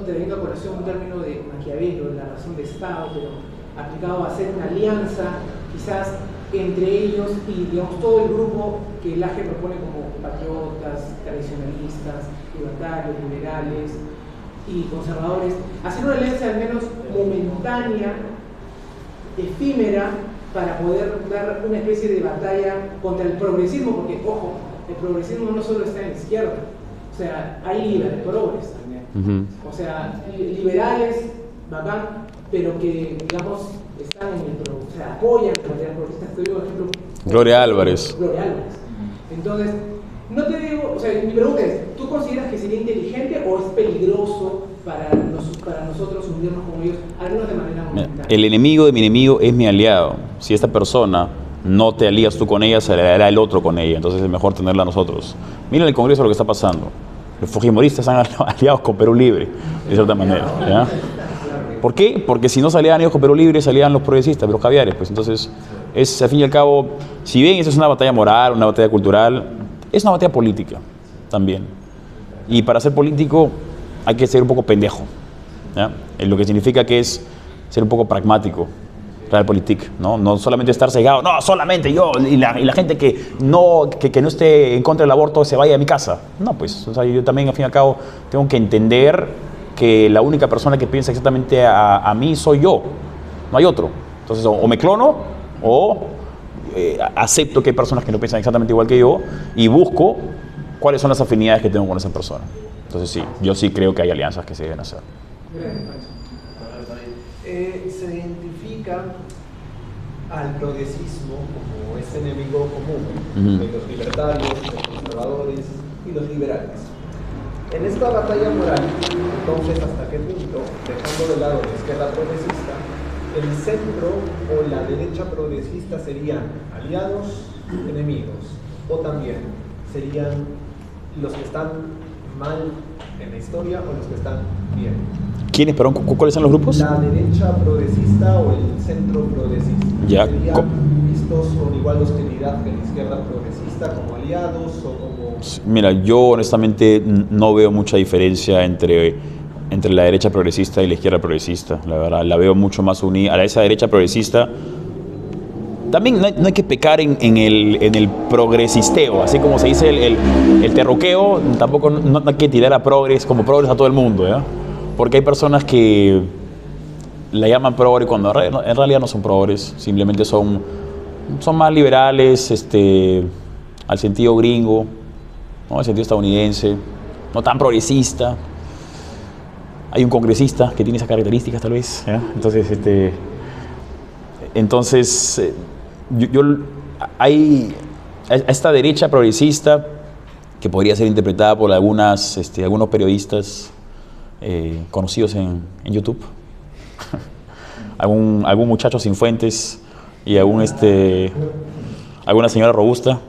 teniendo a colación un término de Maquiavelo, la razón de Estado, pero aplicado a hacer una alianza, quizás entre ellos y, digamos, todo el grupo que el AGE propone como patriotas, tradicionalistas, libertarios, liberales y conservadores, hacer una alianza al menos momentánea, efímera, para poder dar una especie de batalla contra el progresismo? Porque, ojo, el progresismo no solo está en la izquierda, o sea, hay liberales progres también. Uh-huh. O sea, liberales, bacán, pero que, digamos, están en el o sea, apoyan a las progresistas. Te digo, por ejemplo, Gloria Álvarez. Gloria Álvarez. Entonces, no te digo, o sea, mi pregunta es, ¿tú consideras que sería inteligente o es peligroso para nosotros unirnos con ellos, al menos de manera momentánea? El enemigo de mi enemigo es mi aliado. Si esta persona no te alías tú con ella, se aliará el otro con ella. Entonces es mejor tenerla a nosotros. Mira en el Congreso lo que está pasando. Los fujimoristas están aliados con Perú Libre, de cierta manera, ¿ya? ¿Por qué? Porque si no salían ellos con Perú Libre, salían los progresistas, los caviares. Pues entonces, es, al fin y al cabo, si bien esa es una batalla moral, una batalla cultural, es una batalla política también. Y para ser político hay que ser un poco pendejo, ¿ya? Lo que significa que es ser un poco pragmático, realpolitik, ¿no? No solamente estar cegado, no, solamente yo y la gente que no esté en contra del aborto se vaya de mi casa. No, pues, o sea, yo también, al fin y al cabo, tengo que entender que la única persona que piensa exactamente a mí soy yo, no hay otro. Entonces, o me clono o acepto que hay personas que no piensan exactamente igual que yo y busco cuáles son las afinidades que tengo con esa persona. Entonces sí, yo sí creo que hay alianzas que se deben hacer. Se identifica al progresismo como ese enemigo común de los libertarios, los conservadores y los liberales. En esta batalla moral, entonces, ¿hasta qué punto, dejando de lado la izquierda progresista, el centro o la derecha progresista serían aliados, enemigos, o también serían los que están mal en la historia o los que están bien? ¿Quiénes, perdón, cuáles son los grupos? La derecha progresista o el centro progresista. Ya. ¿Serían vistos con igual hostilidad que la izquierda progresista, como aliados o como...? Mira, yo honestamente no veo mucha diferencia entre la derecha progresista y la izquierda progresista. La verdad, la veo mucho más unida. A esa derecha progresista también no hay que pecar en el progresisteo, así como se dice el terruqueo. Tampoco no hay que tirar a progres como progres a todo el mundo, ¿ya? Porque hay personas que la llaman progres cuando en realidad no son progres, simplemente son más liberales, al sentido gringo, ¿no? Al sentido estadounidense, no tan progresista. Hay un congresista que tiene esas características tal vez, ¿ya? Entonces hay esta derecha progresista que podría ser interpretada por algunos periodistas conocidos en YouTube, algún muchacho sin fuentes y alguna señora robusta.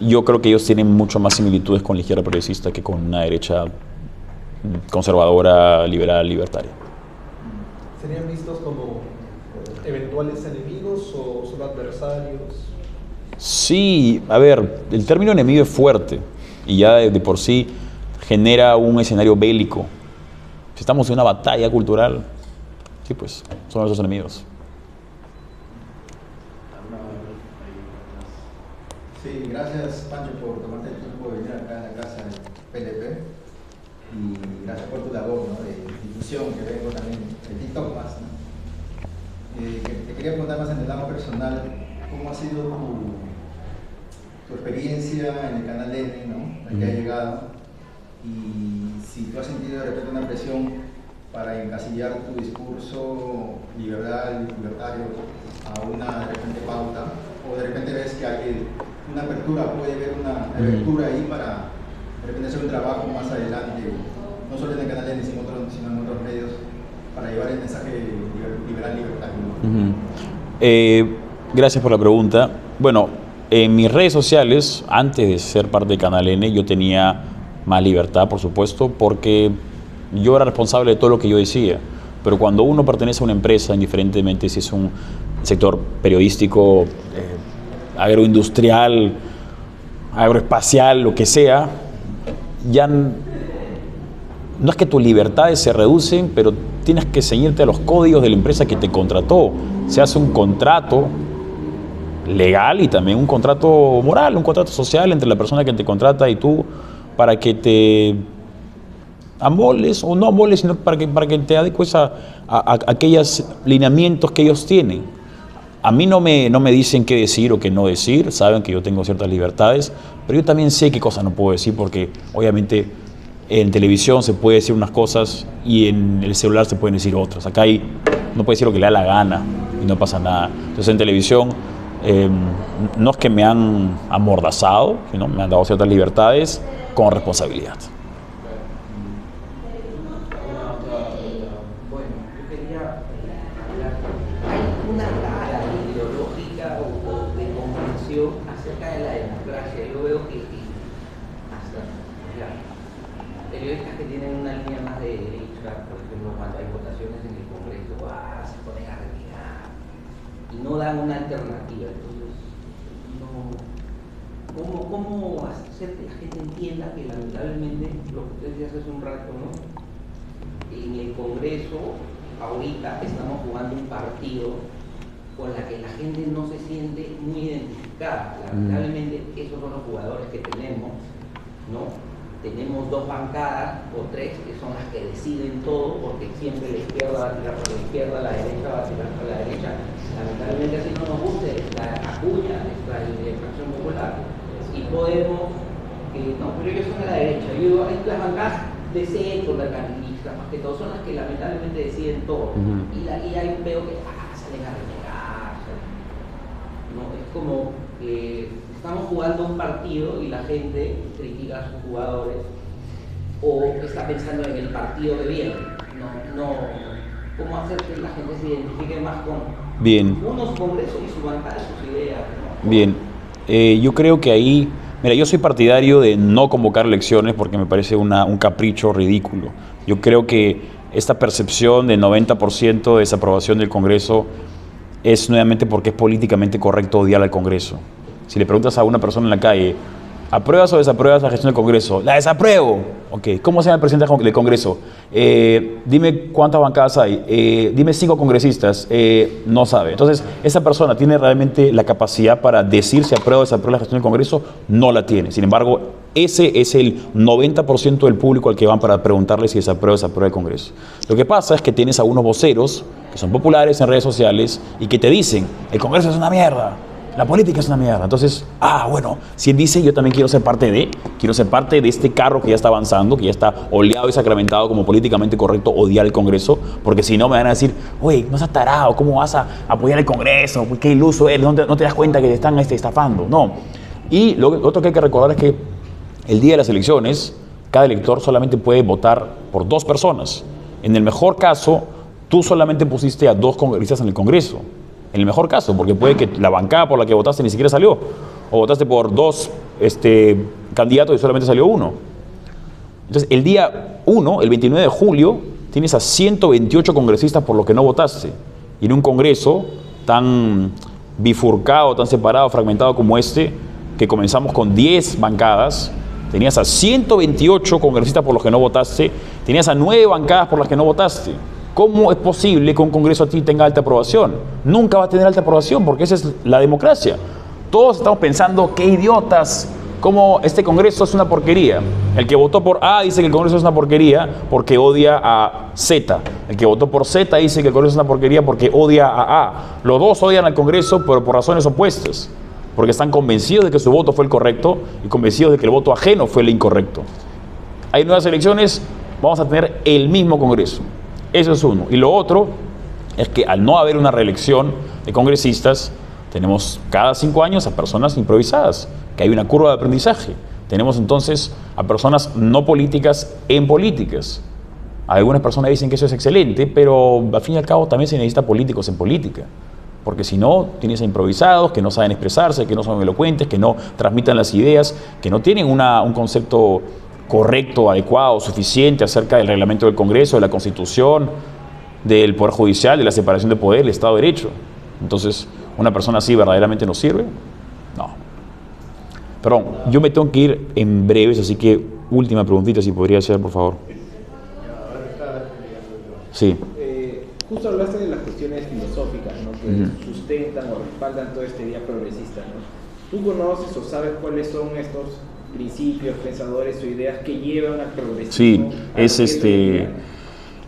Yo creo que ellos tienen mucho más similitudes con la izquierda progresista que con una derecha conservadora, liberal, libertaria. ¿Serían vistos como eventuales enemigos o solo adversarios? Sí, a ver, el término enemigo es fuerte y ya de por sí genera un escenario bélico. Si estamos en una batalla cultural, sí, pues son nuestros enemigos. Sí, gracias Pancho por tomarte el tiempo de venir acá a la casa del PLP y gracias por tu labor, ¿no?, de difusión, que vengo también de TikTok más, ¿no? Te quería preguntar más en el lado personal, ¿cómo ha sido tu experiencia en el canal N, ¿no?, al que ha llegado, y si tú has sentido de repente una presión para encasillar tu discurso liberal, libertario a una de repente pauta, o de repente ves que hay una apertura, puede haber una apertura ahí para de repente hacer un trabajo más adelante, no solo en el canal N, sino en otros medios, para llevar el mensaje liberal libertario. Gracias por la pregunta. Bueno, en mis redes sociales, antes de ser parte de Canal N, yo tenía más libertad, por supuesto, porque yo era responsable de todo lo que yo decía. Pero cuando uno pertenece a una empresa, indiferentemente si es un sector periodístico, agroindustrial, agroespacial, lo que sea, ya no es que tus libertades se reducen, pero tienes que ceñirte a los códigos de la empresa que te contrató. Se hace un contrato legal y también un contrato moral, un contrato social entre la persona que te contrata y tú, para que te amoles o no amoles, sino para que te adecues a aquellos lineamientos que ellos tienen. A mí no me dicen qué decir o qué no decir, saben que yo tengo ciertas libertades, pero yo también sé qué cosas no puedo decir, porque obviamente en televisión se puede decir unas cosas y en el celular se pueden decir otras. Acá no puede decir lo que le da la gana y no pasa nada. Entonces en televisión no es que me han amordazado, sino me han dado ciertas libertades con responsabilidad. Acerca de la democracia. Yo veo que hasta periodistas que tienen una línea más de derecha, por ejemplo, cuando hay votaciones en el Congreso, se ponen a renegar y no dan una alternativa. Entonces, ¿cómo hacer que la gente entienda que lamentablemente, lo que usted decía hace un rato, ¿no? En el Congreso ahorita estamos jugando un partido con la que la gente no se siente muy identificada? Lamentablemente esos son los jugadores que tenemos, ¿no? Tenemos dos bancadas o tres que son las que deciden todo, porque siempre la izquierda va a tirar para la izquierda, la derecha va a tirar para la derecha. Lamentablemente así no nos gusta esta Acuña, esta Fracción Popular, y Podemos, no, pero ellos son a la derecha. Yo digo, las bancadas de centro, las carlistas, más que todo, son las que lamentablemente deciden todo. Y ahí veo que salen a renegar. ¿No? Es como que estamos jugando un partido y la gente critica a sus jugadores o está pensando en el partido de bien. ¿Cómo hacer que la gente se identifique más con unos congresos y su bancada, sus ideas, ¿no? Bien, yo creo que ahí, mira, yo soy partidario de no convocar elecciones porque me parece un capricho ridículo. Yo creo que esta percepción de 90% de desaprobación del Congreso es nuevamente porque es políticamente correcto odiar al Congreso. Si le preguntas a una persona en la calle, ¿apruebas o desapruebas la gestión del Congreso? ¡La desapruebo! Ok, ¿cómo se llama el presidente del Congreso? Dime cuántas bancadas hay, dime 5 congresistas, no sabe. Entonces, ¿esa persona tiene realmente la capacidad para decir si aprueba o desaprueba la gestión del Congreso? No la tiene. Sin embargo, ese es el 90% del público al que van para preguntarle si desaprueba o desaprueba el Congreso. Lo que pasa es que tienes a unos voceros que son populares en redes sociales y que te dicen, el Congreso es una mierda, la política es una mierda. Entonces, bueno, si él dice, yo también quiero ser parte de este carro que ya está avanzando, que ya está oleado y sacramentado como políticamente correcto odiar el Congreso, porque si no me van a decir, oye, no seas tarado, ¿cómo vas a apoyar el Congreso? Qué iluso eres, no te das cuenta que te están estafando. No. Y lo otro que hay que recordar es que el día de las elecciones, cada elector solamente puede votar por 2 personas. En el mejor caso, tú solamente pusiste a 2 congresistas en el Congreso. En el mejor caso, porque puede que la bancada por la que votaste ni siquiera salió. O votaste por 2 candidatos y solamente salió 1. Entonces, el día 1, el 29 de julio, tienes a 128 congresistas por los que no votaste. Y en un Congreso tan bifurcado, tan separado, fragmentado como este, que comenzamos con 10 bancadas, tenías a 128 congresistas por los que no votaste, tenías a 9 bancadas por las que no votaste. ¿Cómo es posible que un Congreso a ti tenga alta aprobación? Nunca va a tener alta aprobación porque esa es la democracia. Todos estamos pensando, qué idiotas, cómo este Congreso es una porquería. El que votó por A dice que el Congreso es una porquería porque odia a Z. El que votó por Z dice que el Congreso es una porquería porque odia a A. Los dos odian al Congreso, pero por razones opuestas. Porque están convencidos de que su voto fue el correcto y convencidos de que el voto ajeno fue el incorrecto. Hay nuevas elecciones, vamos a tener el mismo Congreso. Eso es uno. Y lo otro es que al no haber una reelección de congresistas, Tenemos cada 5 años a personas improvisadas, que hay una curva de aprendizaje. Tenemos entonces a personas no políticas en políticas. Algunas personas dicen que eso es excelente, pero al fin y al cabo también se necesita políticos en política. Porque si no, tienes a improvisados que no saben expresarse, que no son elocuentes, que no transmitan las ideas, que no tienen un concepto correcto, adecuado, suficiente acerca del reglamento del Congreso, de la Constitución, del Poder Judicial, de la separación de poder, del Estado de Derecho. Entonces, ¿una persona así verdaderamente nos sirve? No. Perdón, yo me tengo que ir en breves, así que última preguntita, si podría ser, por favor. Sí. Justo hablaste de las cuestiones filosóficas, ¿no? Que sustentan o respaldan toda esta idea progresista, ¿no? ¿Tú conoces o sabes cuáles son estos principios, pensadores o ideas que llevan al progresismo? Sí,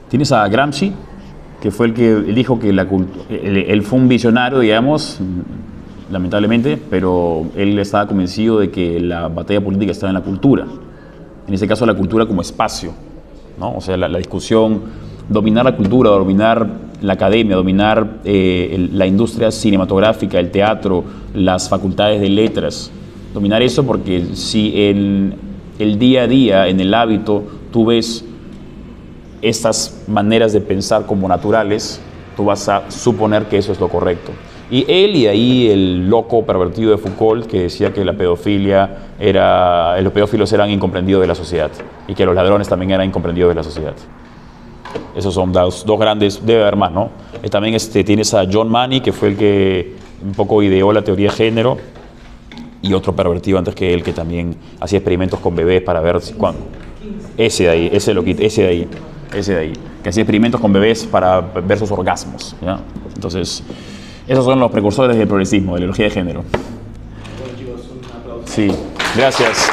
tienes a Gramsci, que fue el que dijo que él fue un visionario, digamos, lamentablemente, pero él estaba convencido de que la batalla política estaba en la cultura. En ese caso, la cultura como espacio, ¿no? O sea, la discusión, dominar la cultura, dominar la academia, dominar la industria cinematográfica, el teatro, las facultades de letras. Dominar eso, porque si en el día a día, en el hábito, tú ves estas maneras de pensar como naturales, tú vas a suponer que eso es lo correcto. Y él, y ahí el loco pervertido de Foucault, que decía que los pedófilos eran incomprendidos de la sociedad y que los ladrones también eran incomprendidos de la sociedad. Esos son dos grandes, debe haber más, ¿no? También tienes a John Money, que fue el que un poco ideó la teoría de género, y otro pervertido antes que él, que también hacía experimentos con bebés para ver ese de ahí, que hacía experimentos con bebés para ver sus orgasmos, ¿ya? Entonces, esos son los precursores del progresismo, de la ideología de género. Bueno, chicos, un aplauso. Sí, gracias.